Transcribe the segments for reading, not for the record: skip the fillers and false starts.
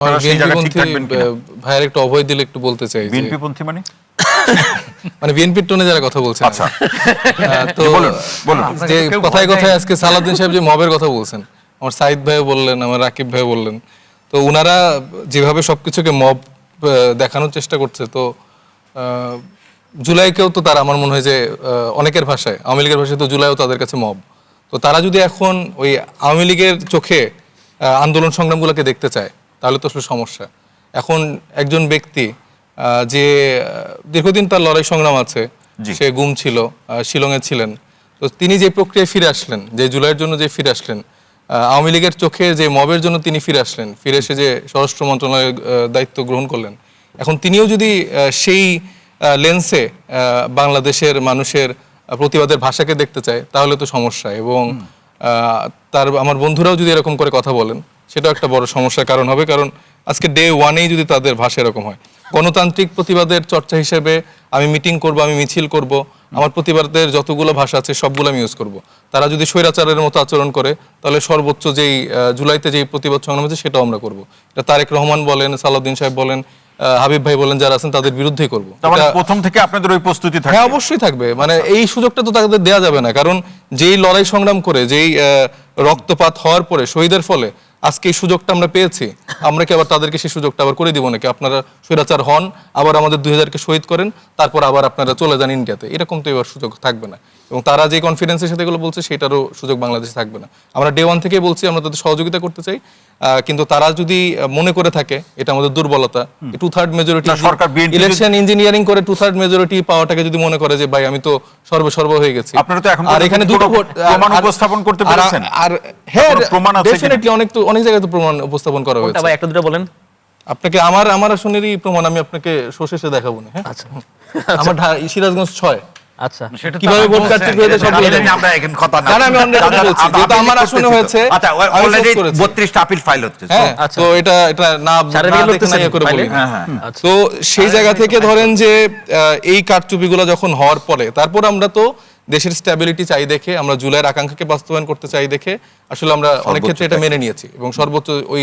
ভাইয়ের একটু অভয় দিলে একটু বলতে চাই বিএনপিপন্থী মানে মানে বিএনপির টোনে যারা কথা বলছেন। আচ্ছা তো যে কথায় কথায় আজকে সালাউদ্দিন সাহেব যে মবের কথা বলছেন, আমার সাইদ ভাইও বললেন, আমার রাকিব ভাইও বললেন, তো ওনারা যেভাবে সবকিছুকে মব দেখানোর চেষ্টা করছে, তো জুলাইকেও তো তারা আমার মনে হয় যে অনেকের ভাষায়, আওয়ামী লীগের ভাষায় তো জুলাইও তাদের কাছে মব। তো তারা যদি এখন ওই আওয়ামী লীগের চোখে আন্দোলন সংগ্রামগুলোকে দেখতে চায় তাহলে তো আসলে সমস্যা। এখন একজন ব্যক্তি যে দীর্ঘদিন তার লড়াই সংগ্রাম আছে, সে গুম ছিল, শিলংয়ে ছিলেন, তো তিনি যে প্রক্রিয়ায় ফিরে আসলেন, যে জুলাইয়ের জন্য যে ফিরে আসলেন, আওয়ামী লীগের চোখে যে মবের জন্য তিনি ফিরে আসলেন, ফিরে এসে যে স্বরাষ্ট্র মন্ত্রণালয়ের দায়িত্ব গ্রহণ করলেন, এখন তিনিও যদি সেই লেন্সে বাংলাদেশের মানুষের প্রতিবাদের ভাষাকে দেখতে চায় তাহলে তো সমস্যা। এবং তার আমার বন্ধুরাও যদি এরকম করে কথা বলেন সেটাও একটা বড় সমস্যার কারণ হবে, কারণ আজকে ডে ওয়ানেই যদি তাদের ভাষা এরকম হয়। গণতান্ত্রিক প্রতিবাদের চর্চা হিসেবে আমি মিটিং করব, আমি মিছিল করব, আমার প্রতিবাদের যতগুলো ভাষা আছে সবগুলো আমি ইউজ করব। তারা যদি স্বৈরাচারের মতো আচরণ করে তাহলে সর্বোচ্চ যেই জুলাইতে যেই প্রতিবাদ সংগ্রাম হয়েছে সেটাও আমরা করব। এটা তারেক রহমান বলেন, সালাউদ্দিন সাহেব বলেন, হাবিব ভাই বলেন, যারা আছেন তাদের বিরুদ্ধেই করবো। প্রথম থেকে আপনাদের ওই প্রস্তুতি থাকে? হ্যাঁ, অবশ্যই থাকবে। মানে এই সুযোগটা তো তাদের দেওয়া যাবে না, কারণ যেই লড়াই সংগ্রাম করে, যেই রক্তপাত হওয়ার পরে, শহীদের ফলে আজকে এই সুযোগটা আমরা পেয়েছি, আমরা কি আবার তাদেরকে সেই সুযোগটা আবার করে দিব নাকি? আপনারা স্বৈরাচার হন, আবার আমাদের 2000-কে শহীদ করেন, তারপর আবার আপনারা চলে যান ইন্ডিয়াতে, এরকম তো এবার সুযোগ থাকবে না। এবং তারা যে কনফিডেন্সের সাথে এগুলো বলছে সেটারও সুযোগ বাংলাদেশে থাকবে না। আমরা ডে ওয়ান থেকেই বলছি আমরা তাদের সহযোগিতা করতে চাই, কিন্তু তারা যদি মনে করে থাকে এটা আমাদের দুর্বলতা, 2/3 মেজরিটি ইলেকশন ইঞ্জিনিয়ারিং করে 2/3 মেজরিটি পাওয়াটাকে যদি মনে করে যে ভাই আমি তো সর্ব হয়ে গেছি, আপনারা তো এখন আর এখানে দুটো প্রমাণ উপস্থাপন করতে পেরেছেন? আর হ্যাঁ, ডেফিনেটলি অনেক জায়গায় তো প্রমাণ উপস্থাপন করা হয়েছে। ভাই একটা দুটো বলেন আপনাকে। আমার আসনেরই প্রমাণ আমি আপনাকে শেষে দেখাবো না। হ্যাঁ, আচ্ছা। আমার সিরাজগঞ্জ 6। আচ্ছা, কিভাবে ভোট কাটতে হয়েছে সব বলে দেন। আমরা এখন কথা না, আমি অনেক কথা বলছি, যেটা আমার আসনে হয়েছে। আচ্ছা, অলরেডি 32টা আপিল ফাইল হচ্ছে। হ্যাঁ, তো এটা না করে বলি। তো সেই জায়গা থেকে ধরেন যে এই কারচুপিগুলো যখন হওয়ার পরে, তারপর আমরা তো দেশের স্ট্যাবিলিটি চাই দেখে, আমরা জুলাইয়ের আকাঙ্ক্ষাকে বাস্তবায়ন করতে চাই দেখে আসলে আমরা অনেক ক্ষেত্রে এটা মেনে নিয়েছি এবং সর্বোচ্চ ওই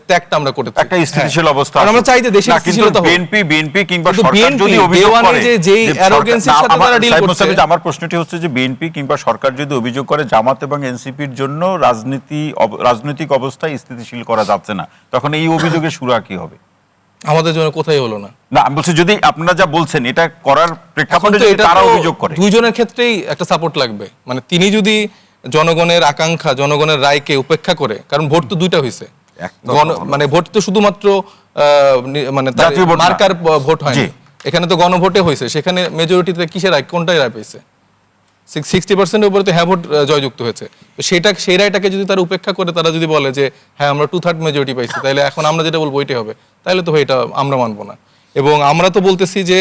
ত্যাগটা আমরা করেছি। একটা স্থিতিশীল অবস্থা আমরা চাই যে দেশের স্থিতিশীলতা হোক। বিএনপি কিংবা সরকার যদি অভিযোগ করে যে যেই অ্যারোগেন্সির সাথে তারা ডিল করছে, আমার প্রশ্নটি হচ্ছে যে বিএনপি কিংবা সরকার যদি অভিযোগ করে জামাত এবং এনসিপির জন্য রাজনৈতিক অবস্থা স্থিতিশীল করা যাচ্ছে না, তখন এই অভিযোগের সুরা কি হবে? আমাদের জন্য কোথায় হলো না। না, আমি বলছি যদি আপনারা যা বলছেন এটা করার প্রেক্ষাপটে যদি তারা অভিযোগ করে, দুইজনের ক্ষেত্রেই একটা সাপোর্ট লাগবে। মানে তিনি যদি জনগণের আকাঙ্ক্ষা, জনগণের রায়কে উপেক্ষা করে, কারণ ভোট তো দুইটা হয়েছে, মানে ভোট তো শুধুমাত্র মানে মার্কার ভোট হয়নি, এখানে তো গণভোটে হয়েছে, সেখানে মেজরিটিতে কিসের রায়, কোনটাই রায় পেয়েছে? 60% উপরে তো হ্যাঁ ভোট জয়যুক্ত হয়েছে। তো সেই রায়টাকে যদি তারা উপেক্ষা করে, তারা যদি বলে যে হ্যাঁ আমরা 2/3 মেজরিটি পাইছি, তাহলে এখন আমরা যেটা বলবো ওইটাই হবে, তাহলে তো এটা আমরা মানবো না। এবং আমরা তো বলতেছি যে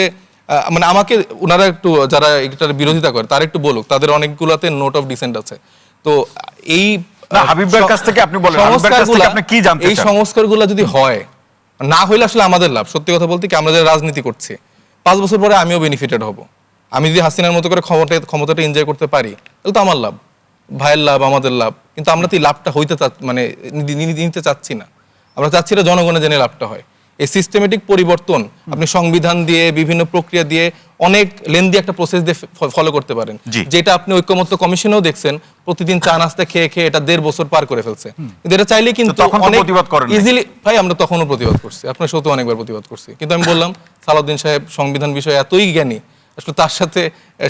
মানে আমাকে ওনারা একটু, যারা এটার বিরোধিতা করে তারা একটু বলুক, তাদের অনেকগুলোতে নোট অফ ডিসেন্ট আছে। তো এই হাবিবের কাছ থেকে আপনি বলেন, আপনি কি জানতে চান? এই সংস্কারগুলো যদি হয়, না হইলে আসলে আমাদের লাভ। সত্যি কথা বলতে কি, আমরা যে রাজনীতি করছি 5 বছর পরে আমিও বেনিফিটেড হব। আমি যদি হাসিনার মতো করে ক্ষমতাটা এনজয় করতে পারি তাহলে তো আমার লাভ, ভাইয়ের লাভ, আমাদের লাভ। কিন্তু আমরা তো এই লাভটা মানে নিতে চাচ্ছি না। আমরা চাচ্ছি না জনগণের জন্য লাভটা হয়। এই সিস্টেমেটিক পরিবর্তন আপনি সংবিধান দিয়ে, বিভিন্ন প্রক্রিয়া দিয়ে, অনেক লেন্দি একটা প্রসেস দিয়ে ফলো করতে পারেন, যেটা আপনি ঐক্যমত্য কমিশনেও দেখছেন, প্রতিদিন চা নাস্তা খেয়ে খেয়ে এটা 1.5 বছর পার করে ফেলছে। কিন্তু এটা চাইলে কিন্তু ইজিলি, ভাই আমরা তখনও প্রতিবাদ করছি, আপনার সাথে অনেকবার প্রতিবাদ করছি। কিন্তু আমি বললাম সালাউদ্দিন সাহেব সংবিধান বিষয়ে এতই জ্ঞানী, আসলে তার সাথে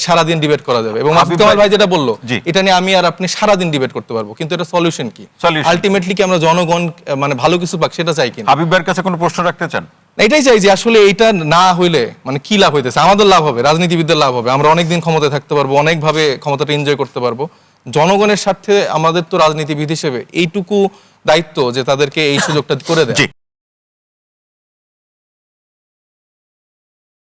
সারাদিন ডিবেট করা যাবে। এবং মাসুদ কামাল ভাই যেটা বললো, এটা নিয়ে আমি আর আপনি সারাদিন ডিবেট করতে পারবো, কিন্তু এটা সলিউশন কি, আলটিমেটলি কি আমরা জনগণ মানে ভালো কিছু পাক সেটা চাই কিনা। হাবিব ভাইয়ের কাছে কোনো প্রশ্ন রাখতে চান? এটাই চাই যে আসলে এটা না হইলে মানে কি লাভ হইতেছে, আমাদের লাভ হবে, রাজনীতিবিদদের লাভ হবে, আমরা অনেকদিন ক্ষমতায় থাকতে পারবো, অনেকভাবে ক্ষমতাটা এনজয় করতে পারবো। জনগণের স্বার্থে আমাদের তো রাজনীতিবিদ হিসেবে এইটুকু দায়িত্ব যে তাদেরকে এই সুযোগটা করে দেয়।